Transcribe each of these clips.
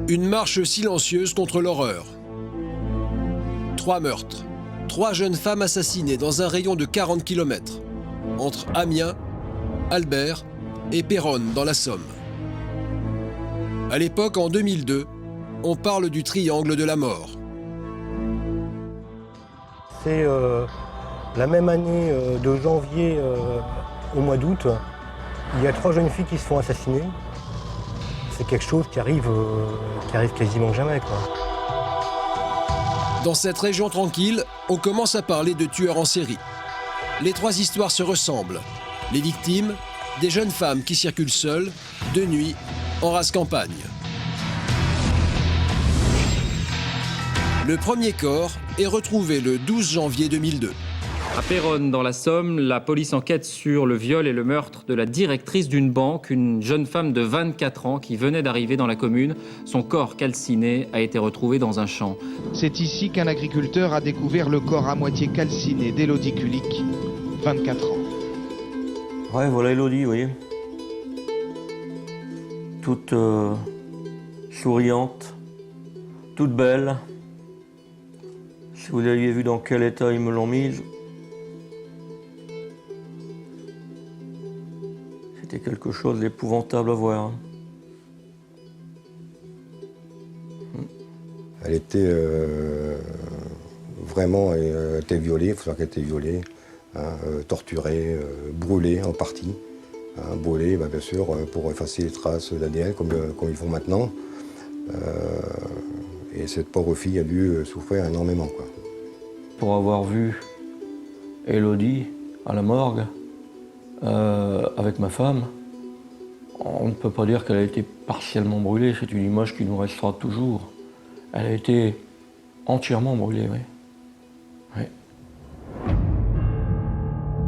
Une marche silencieuse contre l'horreur. 3 meurtres. 3 jeunes femmes assassinées dans un rayon de 40 km. Entre Amiens, Albert et Péronne dans la Somme. À l'époque, en 2002, on parle du triangle de la mort. C'est la même année de janvier au mois d'août. Il y a 3 jeunes filles qui se font assassiner. C'est quelque chose qui arrive quasiment jamais, quoi. Dans cette région tranquille, on commence à parler de tueurs en série. Les 3 histoires se ressemblent. Les victimes, des jeunes femmes qui circulent seules, de nuit, en rase campagne. Le premier corps est retrouvé le 12 janvier 2002. À Péronne, dans la Somme, la police enquête sur le viol et le meurtre de la directrice d'une banque, une jeune femme de 24 ans qui venait d'arriver dans la commune. Son corps calciné a été retrouvé dans un champ. C'est ici qu'un agriculteur a découvert le corps à moitié calciné d'Élodie Kulik, 24 ans. Ouais, voilà Élodie, vous voyez. Toute souriante, toute belle. Si vous aviez vu dans quel état ils me l'ont mise, c'était quelque chose d'épouvantable à voir. Elle était vraiment était violée, il faut savoir qu'elle était violée, hein, torturée, brûlée en partie. Hein, brûlée, bien sûr, pour effacer les traces d'ADN comme ils font maintenant. Et cette pauvre fille a dû souffrir énormément, quoi. Pour avoir vu Élodie à la morgue avec ma femme, on ne peut pas dire qu'elle a été partiellement brûlée, c'est une image qui nous restera toujours. Elle a été entièrement brûlée, oui. Oui.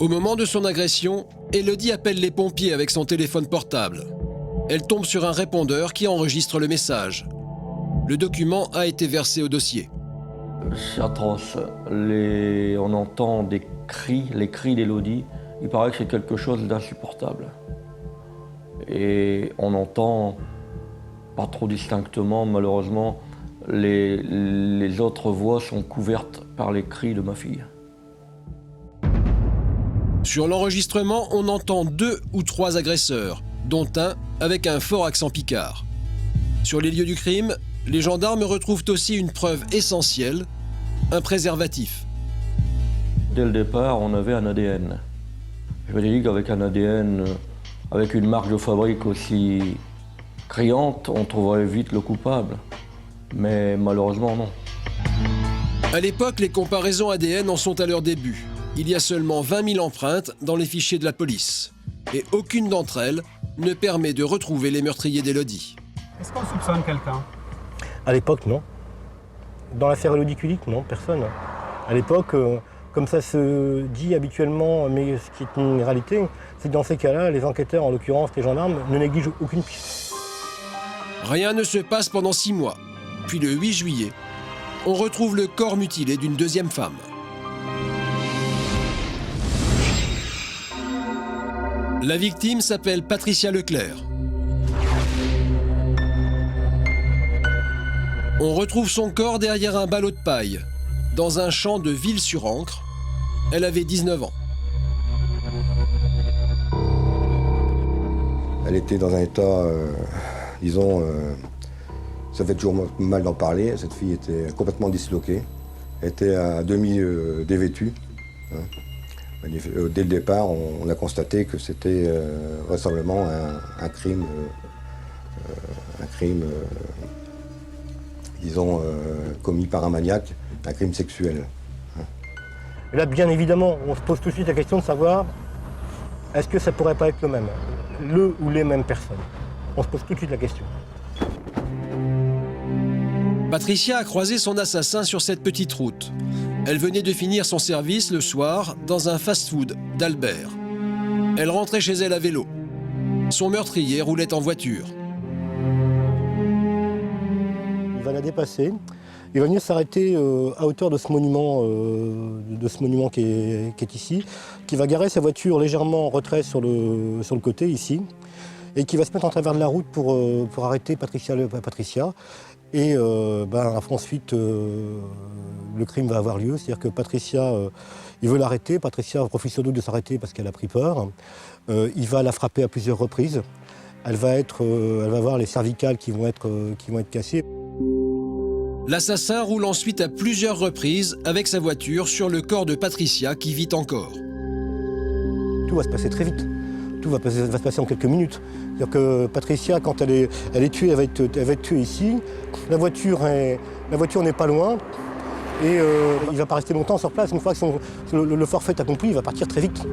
Au moment de son agression, Élodie appelle les pompiers avec son téléphone portable. Elle tombe sur un répondeur qui enregistre le message. Le document a été versé au dossier. C'est atroce. On entend des cris, les cris d'Élodie. Il paraît que c'est quelque chose d'insupportable. Et on entend, pas trop distinctement, malheureusement, les autres voix sont couvertes par les cris de ma fille. Sur l'enregistrement, on entend 2 ou 3 agresseurs, dont un avec un fort accent picard. Sur les lieux du crime, les gendarmes retrouvent aussi une preuve essentielle, un préservatif. Dès le départ, on avait un ADN. Je me dis qu'avec un ADN, avec une marque de fabrique aussi criante, on trouverait vite le coupable. Mais malheureusement, non. À l'époque, les comparaisons ADN en sont à leur début. Il y a seulement 20 000 empreintes dans les fichiers de la police. Et aucune d'entre elles ne permet de retrouver les meurtriers d'Élodie. Est-ce qu'on soupçonne quelqu'un? À l'époque, non. Dans l'affaire Élodie Kulik, non, personne. À l'époque, comme ça se dit habituellement, mais ce qui est une réalité, c'est que dans ces cas-là, les enquêteurs, en l'occurrence les gendarmes, ne négligent aucune piste. Rien ne se passe pendant 6 mois. Puis le 8 juillet, on retrouve le corps mutilé d'une deuxième femme. La victime s'appelle Patricia Leclerc. On retrouve son corps derrière un ballot de paille, dans un champ de Ville-sur-Ancre. Elle avait 19 ans. Elle était dans un état, disons, ça fait toujours mal d'en parler. Cette fille était complètement disloquée. Elle était à demi dévêtue. Hein. Dès le départ, on a constaté que c'était vraisemblablement un crime, disons, commis par un maniaque, un crime sexuel. Et là, bien évidemment, on se pose tout de suite la question de savoir est-ce que ça pourrait pas être le même, le ou les mêmes personnes. On se pose tout de suite la question. Patricia a croisé son assassin sur cette petite route. Elle venait de finir son service le soir dans un fast-food d'Albert. Elle rentrait chez elle à vélo. Son meurtrier roulait en voiture. Il va la dépasser. Il va venir s'arrêter à hauteur de ce monument, qui est ici, qui va garer sa voiture légèrement en retrait sur le côté ici. et qui va se mettre en travers de la route pour arrêter Patricia. Et ensuite, le crime va avoir lieu, c'est-à-dire que Patricia, il veut l'arrêter, Patricia profite sans doute de s'arrêter parce qu'elle a pris peur. Il va la frapper à plusieurs reprises. Elle va avoir les cervicales qui vont être cassées. L'assassin roule ensuite à plusieurs reprises avec sa voiture sur le corps de Patricia qui vit encore. Tout va se passer très vite. Tout va se passer en quelques minutes. C'est-à-dire que Patricia, quand elle est tuée, elle va être tuée ici. La voiture n'est pas loin. Et il ne va pas rester longtemps sur place. Une fois que le forfait est accompli, il va partir très vite.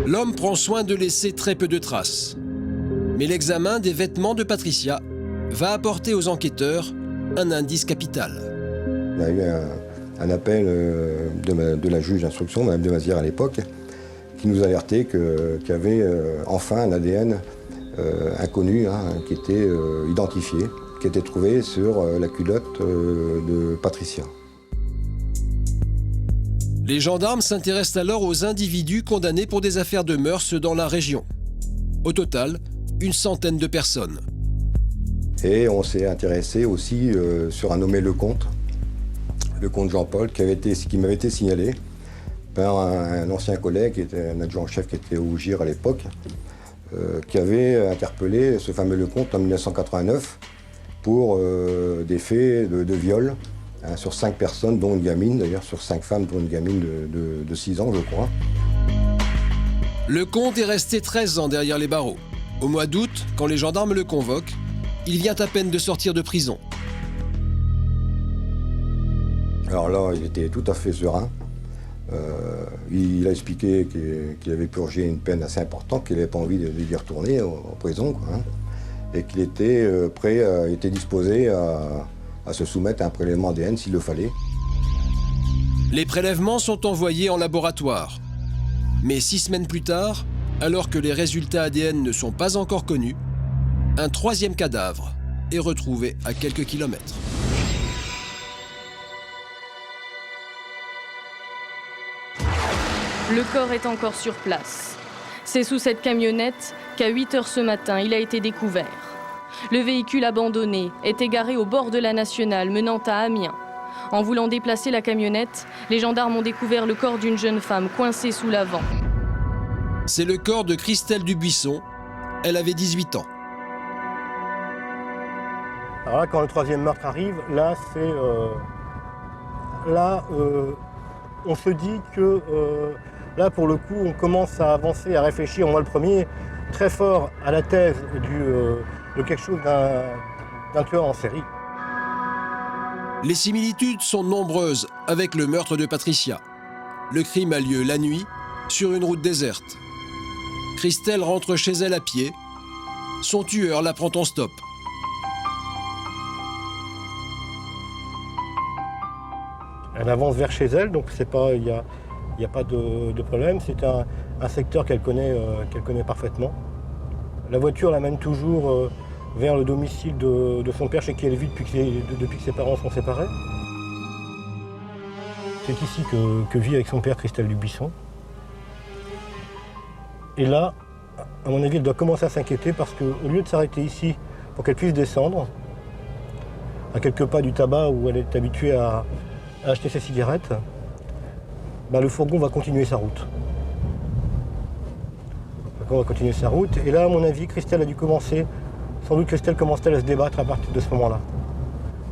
L'homme prend soin de laisser très peu de traces. Mais l'examen des vêtements de Patricia va apporter aux enquêteurs un indice capital. Il y a eu un appel de la juge d'instruction, Mme de Mazières à l'époque, qui nous alertait qu'il y avait enfin un ADN inconnu qui était identifié, qui était trouvé sur la culotte de Patricia. Les gendarmes s'intéressent alors aux individus condamnés pour des affaires de mœurs dans la région. Au total, une centaine de personnes. Et on s'est intéressé aussi sur un nommé Lecomte Jean-Paul, qui m'avait été signalé par un ancien collègue, qui était un adjoint-chef qui était au GIR à l'époque, qui avait interpellé ce fameux Lecomte en 1989 pour des faits de viol sur 5 personnes, dont une gamine, d'ailleurs sur 5 femmes, dont une gamine de 6 ans, je crois. Lecomte est resté 13 ans derrière les barreaux. Au mois d'août, quand les gendarmes le convoquent, il vient à peine de sortir de prison. Alors là, il était tout à fait serein. Il a expliqué qu'il avait purgé une peine assez importante, qu'il n'avait pas envie d'y retourner en prison, et qu'il était était disposé à se soumettre à un prélèvement ADN s'il le fallait. Les prélèvements sont envoyés en laboratoire. Mais 6 semaines plus tard, alors que les résultats ADN ne sont pas encore connus, un 3e cadavre est retrouvé à quelques kilomètres. Le corps est encore sur place. C'est sous cette camionnette qu'à 8 h ce matin, il a été découvert. Le véhicule abandonné est égaré au bord de la nationale menant à Amiens. En voulant déplacer la camionnette, les gendarmes ont découvert le corps d'une jeune femme coincée sous l'avant. C'est le corps de Christelle Dubuisson. Elle avait 18 ans. Alors là, quand le 3e meurtre arrive, là, on se dit que là, pour le coup, on commence à avancer, à réfléchir, moi le premier, très fort à la thèse de quelque chose d'un tueur en série. Les similitudes sont nombreuses avec le meurtre de Patricia. Le crime a lieu la nuit, sur une route déserte. Christelle rentre chez elle à pied. Son tueur la prend en stop. Elle avance vers chez elle, donc il n'y a pas de problème. C'est un secteur qu'elle connaît parfaitement. La voiture l'amène toujours vers le domicile de son père, chez qui elle vit depuis que ses parents sont séparés. C'est ici que vit avec son père Christelle Dubuisson. Et là, à mon avis, elle doit commencer à s'inquiéter parce qu'au lieu de s'arrêter ici pour qu'elle puisse descendre, à quelques pas du tabac où elle est habituée à acheter ses cigarettes, le fourgon va continuer sa route. On va continuer sa route. Et là, à mon avis, Christelle a dû commencer, sans doute Christelle commence-t-elle à se débattre à partir de ce moment-là.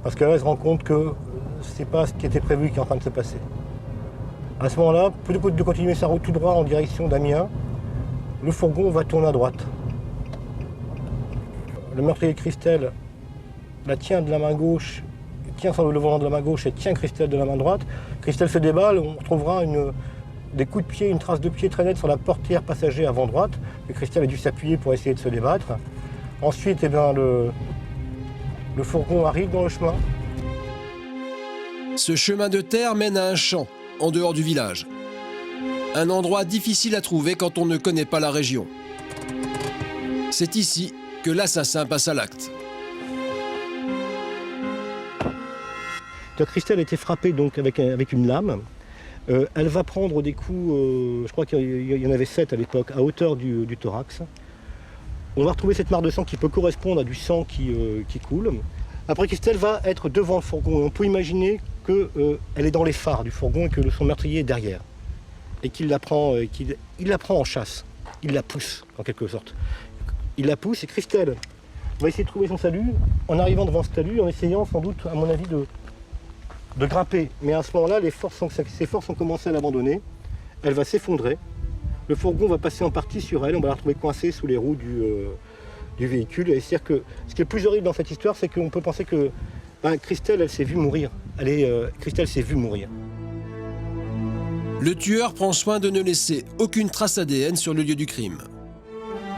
Parce qu'elle se rend compte que c'est pas ce qui était prévu qui est en train de se passer. À ce moment-là, plutôt que de continuer sa route tout droit en direction d'Amiens, le fourgon va tourner à droite. Le meurtrier Christelle la tient de la main gauche, tient sur le volant de la main gauche et tient Christelle de la main droite. Christelle se déballe, on retrouvera des coups de pied, une trace de pied très nette sur la portière passager avant droite. Et Christelle a dû s'appuyer pour essayer de se débattre. Ensuite, le fourgon arrive dans le chemin. Ce chemin de terre mène à un champ, en dehors du village. Un endroit difficile à trouver quand on ne connaît pas la région. C'est ici que l'assassin passe à l'acte. Christelle a été frappée donc avec une lame. Elle va prendre des coups, je crois qu'il y en avait 7 à l'époque, à hauteur du thorax. On va retrouver cette mare de sang qui peut correspondre à du sang qui coule. Après, Christelle va être devant le fourgon. On peut imaginer qu'elle est dans les phares du fourgon et que son meurtrier est derrière. Et qu'il la prend en chasse. Il la pousse, en quelque sorte. Il la pousse et Christelle va essayer de trouver son salut en arrivant devant ce talus, en essayant sans doute, à mon avis, de grimper. Mais à ce moment-là, ses forces ont commencé à l'abandonner. Elle va s'effondrer. Le fourgon va passer en partie sur elle. On va la retrouver coincée sous les roues du véhicule. Et c'est-à-dire que ce qui est le plus horrible dans cette histoire, c'est qu'on peut penser que Christelle, elle s'est vue mourir. Christelle s'est vue mourir. Le tueur prend soin de ne laisser aucune trace ADN sur le lieu du crime.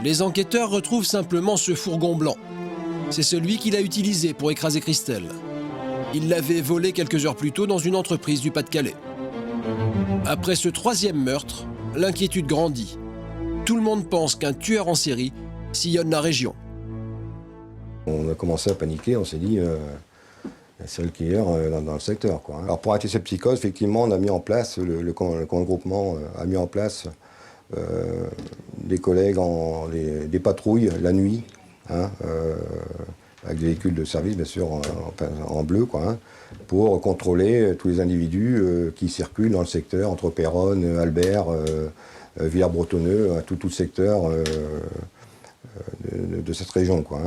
Les enquêteurs retrouvent simplement ce fourgon blanc. C'est celui qu'il a utilisé pour écraser Christelle. Il l'avait volé quelques heures plus tôt dans une entreprise du Pas-de-Calais. Après ce troisième meurtre, l'inquiétude grandit. Tout le monde pense qu'un tueur en série sillonne la région. On a commencé à paniquer, on s'est dit, il y a un serial killer dans le secteur, quoi. Alors pour arrêter cette psychose, effectivement, on a mis en place, le camp de groupement a mis en place des collègues, des patrouilles la nuit, avec des véhicules de service, bien sûr, en bleu, quoi, pour contrôler tous les individus qui circulent dans le secteur, entre Péronne, Albert, Villers-Bretonneux, tout le secteur de cette région, quoi.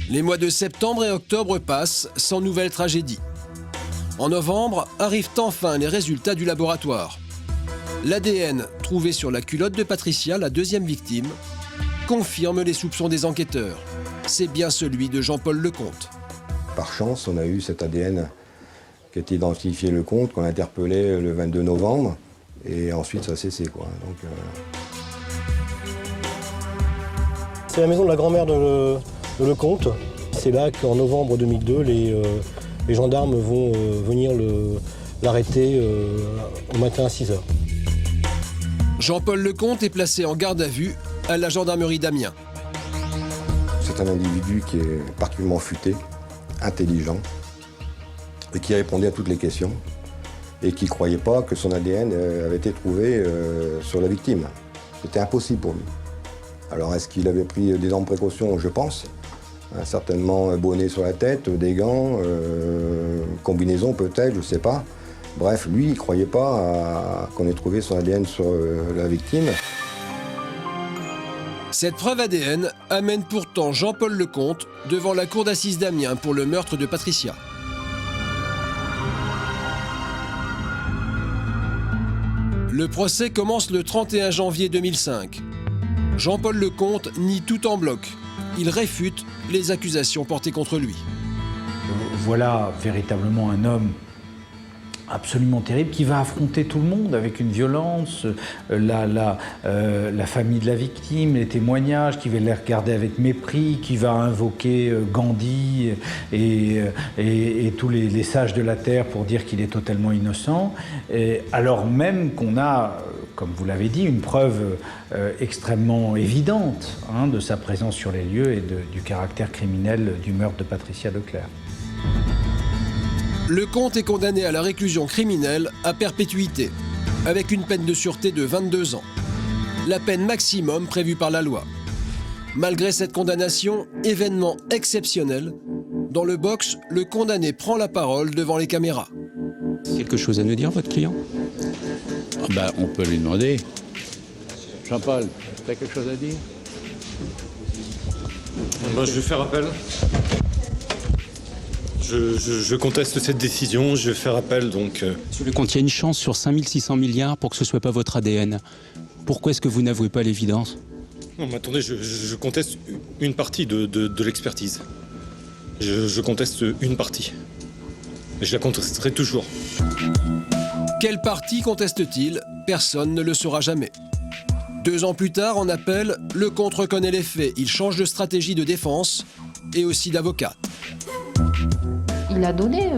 Les mois de septembre et octobre passent sans nouvelle tragédie. En novembre, arrivent enfin les résultats du laboratoire. L'ADN trouvé sur la culotte de Patricia, la deuxième victime, confirme les soupçons des enquêteurs. C'est bien celui de Jean-Paul Lecomte. Par chance, on a eu cet ADN qui a été identifié Lecomte, qu'on a interpellé le 22 novembre, et ensuite ça a cessé, quoi. Donc, C'est la maison de la grand-mère de Lecomte. C'est là qu'en novembre 2002, les gendarmes vont venir l'arrêter au matin à 6h. Jean-Paul Lecomte est placé en garde à vue à la gendarmerie d'Amiens. c'est un individu qui est particulièrement futé, intelligent, et qui répondait à toutes les questions, et qui ne croyait pas que son ADN avait été trouvé sur la victime. C'était impossible pour lui. Alors est-ce qu'il avait pris d'énormes précautions? Je pense. Certainement un bonnet sur la tête, des gants, combinaison peut-être, je ne sais pas. Bref, lui, il ne croyait pas qu'on ait trouvé son ADN sur la victime. Cette preuve ADN amène pourtant Jean-Paul Lecomte devant la cour d'assises d'Amiens pour le meurtre de Patricia. Le procès commence le 31 janvier 2005. Jean-Paul Lecomte nie tout en bloc. Il réfute les accusations portées contre lui. Voilà véritablement un homme absolument terrible qui va affronter tout le monde avec une violence, la famille de la victime, les témoignages, qui va les regarder avec mépris, qui va invoquer Gandhi et tous les sages de la terre pour dire qu'il est totalement innocent, alors même qu'on a, comme vous l'avez dit, une preuve extrêmement évidente de sa présence sur les lieux et du caractère criminel du meurtre de Patricia Leclerc. Lecomte est condamné à la réclusion criminelle à perpétuité, avec une peine de sûreté de 22 ans. La peine maximum prévue par la loi. Malgré cette condamnation, événement exceptionnel, dans le box, le condamné prend la parole devant les caméras. Quelque chose à nous dire, votre client? On peut lui demander. Jean-Paul, tu as quelque chose à dire? Je vais faire appel. Je conteste cette décision, je vais faire appel donc... Monsieur Lecomte, il y a une chance sur 5600 milliards pour que ce ne soit pas votre ADN. Pourquoi est-ce que vous n'avouez pas l'évidence? Non mais attendez, je conteste une partie de l'expertise. Je conteste une partie. Et je la contesterai toujours. Quelle partie conteste-t-il? Personne ne le saura jamais. 2 ans plus tard, en appel, Lecomte reconnaît les faits. Il change de stratégie de défense et aussi d'avocat. Il a donné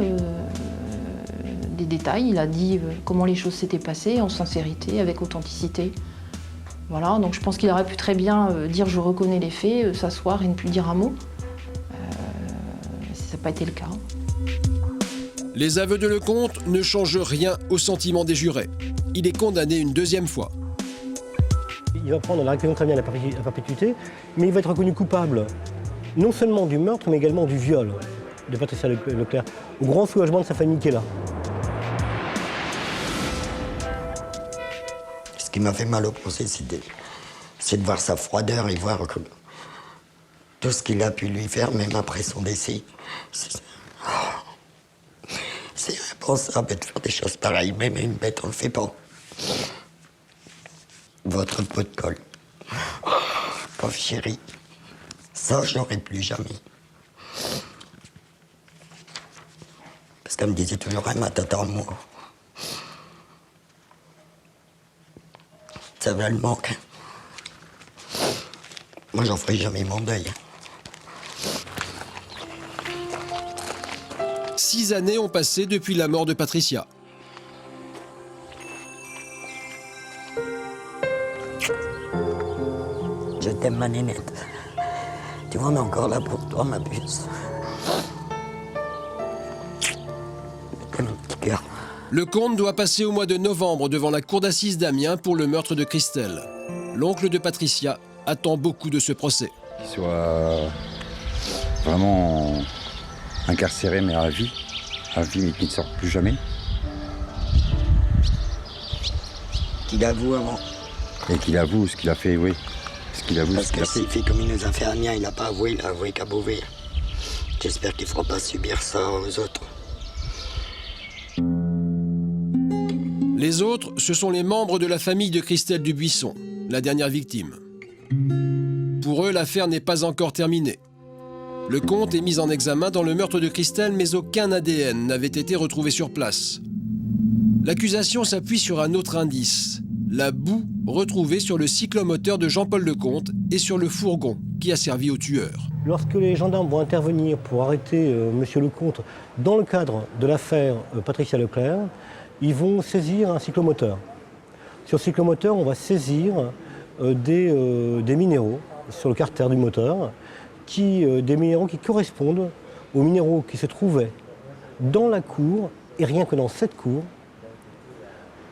des détails, il a dit comment les choses s'étaient passées, en sincérité, avec authenticité. Voilà, donc je pense qu'il aurait pu très bien dire je reconnais les faits, s'asseoir et ne plus dire un mot. Ça n'a pas été le cas. Les aveux de Lecomte ne changent rien au sentiment des jurés. Il est condamné une 2e fois. il va prendre la réclusion criminelle à perpétuité, mais il va être reconnu coupable non seulement du meurtre, mais également du viol de Patricia Leclerc, au grand soulagement de sa famille qui est là. Ce qui m'a fait mal au procès, c'est de voir sa froideur et voir que tout ce qu'il a pu lui faire, même après son décès. C'est impensable de faire des choses pareilles, même une bête, on le fait pas. Votre pot de colle. Pauvre chérie. Ça, je n'aurai plus jamais. Parce qu'elle me disait toujours, ma tata, moi. Ça va le manque. Moi, j'en ferai jamais mon deuil. 6 années ont passé depuis la mort de Patricia. Je t'aime, ma nénette. Tu vois, on est encore là pour toi, ma puce. Je t'aime, mon petit cœur. Le comte doit passer au mois de novembre devant la cour d'assises d'Amiens pour le meurtre de Christelle. L'oncle de Patricia attend beaucoup de ce procès. Qu'il soit vraiment incarcéré, mais à vie, mais qu'il ne sorte plus jamais. Qu'il avoue avant. Et qu'il avoue ce qu'il a fait, oui. Parce que s'il fait comme il nous a fait à Amiens, il n'a pas avoué, il a avoué qu'à Beauvais. J'espère qu'il ne fera pas subir ça aux autres. Les autres, ce sont les membres de la famille de Christelle Dubuisson, la dernière victime. Pour eux, l'affaire n'est pas encore terminée. Le comte est mis en examen dans le meurtre de Christelle, mais aucun ADN n'avait été retrouvé sur place. L'accusation s'appuie sur un autre indice, la boue retrouvée sur le cyclomoteur de Jean-Paul Lecomte et sur le fourgon qui a servi au tueur. Lorsque les gendarmes vont intervenir pour arrêter M. Lecomte dans le cadre de l'affaire Patricia Leclerc, ils vont saisir un cyclomoteur. Sur le cyclomoteur, on va saisir des minéraux sur le carter du moteur, des minéraux qui correspondent aux minéraux qui se trouvaient dans la cour, et rien que dans cette cour,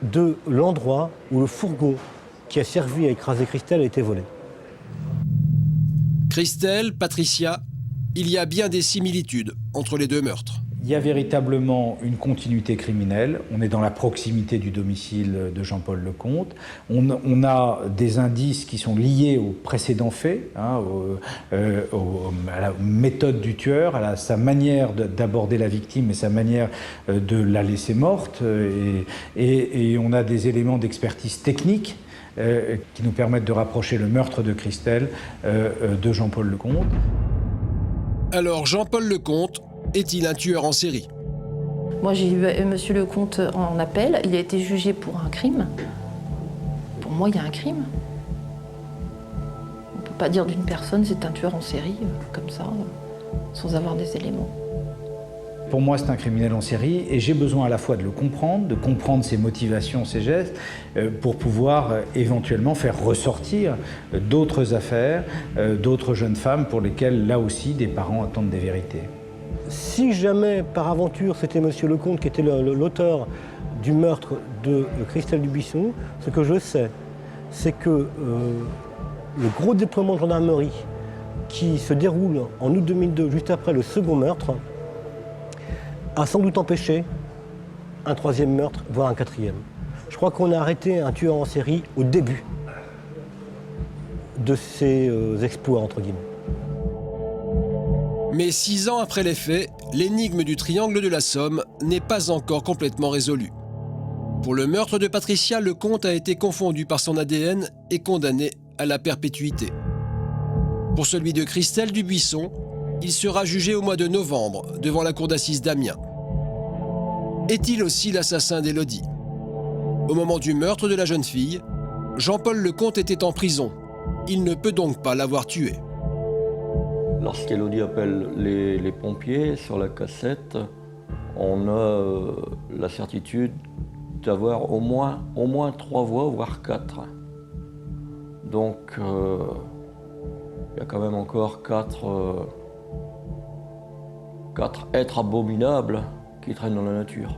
de l'endroit où le fourgon qui a servi à écraser Christelle a été volé. Christelle, Patricia, il y a bien des similitudes entre les deux meurtres. Il y a véritablement une continuité criminelle. On est dans la proximité du domicile de Jean-Paul Lecomte. On a des indices qui sont liés aux précédents faits, à la méthode du tueur, à sa manière d'aborder la victime et sa manière de la laisser morte. Et on a des éléments d'expertise technique qui nous permettent de rapprocher le meurtre de Christelle de Jean-Paul Lecomte. Alors Jean-Paul Lecomte est-il un tueur en série? Moi, j'ai eu M. Lecomte en appel. Il a été jugé pour un crime. Pour moi, il y a un crime. On ne peut pas dire d'une personne c'est un tueur en série, comme ça, sans avoir des éléments. Pour moi, c'est un criminel en série et j'ai besoin à la fois de le comprendre, de comprendre ses motivations, ses gestes, pour pouvoir éventuellement faire ressortir d'autres affaires, d'autres jeunes femmes pour lesquelles, là aussi, des parents attendent des vérités. Si jamais, par aventure, c'était M. Lecomte qui était l'auteur du meurtre de Christelle Dubuisson, ce que je sais, c'est que le gros déploiement de gendarmerie qui se déroule en août 2002, juste après le second meurtre, a sans doute empêché un troisième meurtre, voire un quatrième. Je crois qu'on a arrêté un tueur en série au début de ses exploits, entre guillemets. Mais 6 ans après les faits, l'énigme du triangle de la Somme n'est pas encore complètement résolue. Pour le meurtre de Patricia, Lecomte a été confondu par son ADN et condamné à la perpétuité. Pour celui de Christelle Dubuisson, il sera jugé au mois de novembre devant la cour d'assises d'Amiens. Est-il aussi l'assassin d'Élodie? Au moment du meurtre de la jeune fille, Jean-Paul Lecomte était en prison. Il ne peut donc pas l'avoir tuée. Lorsqu'Élodie appelle les pompiers sur la cassette, on a la certitude d'avoir au moins 3 voix, voire 4. Donc il y a quand même encore 4 êtres abominables qui traînent dans la nature.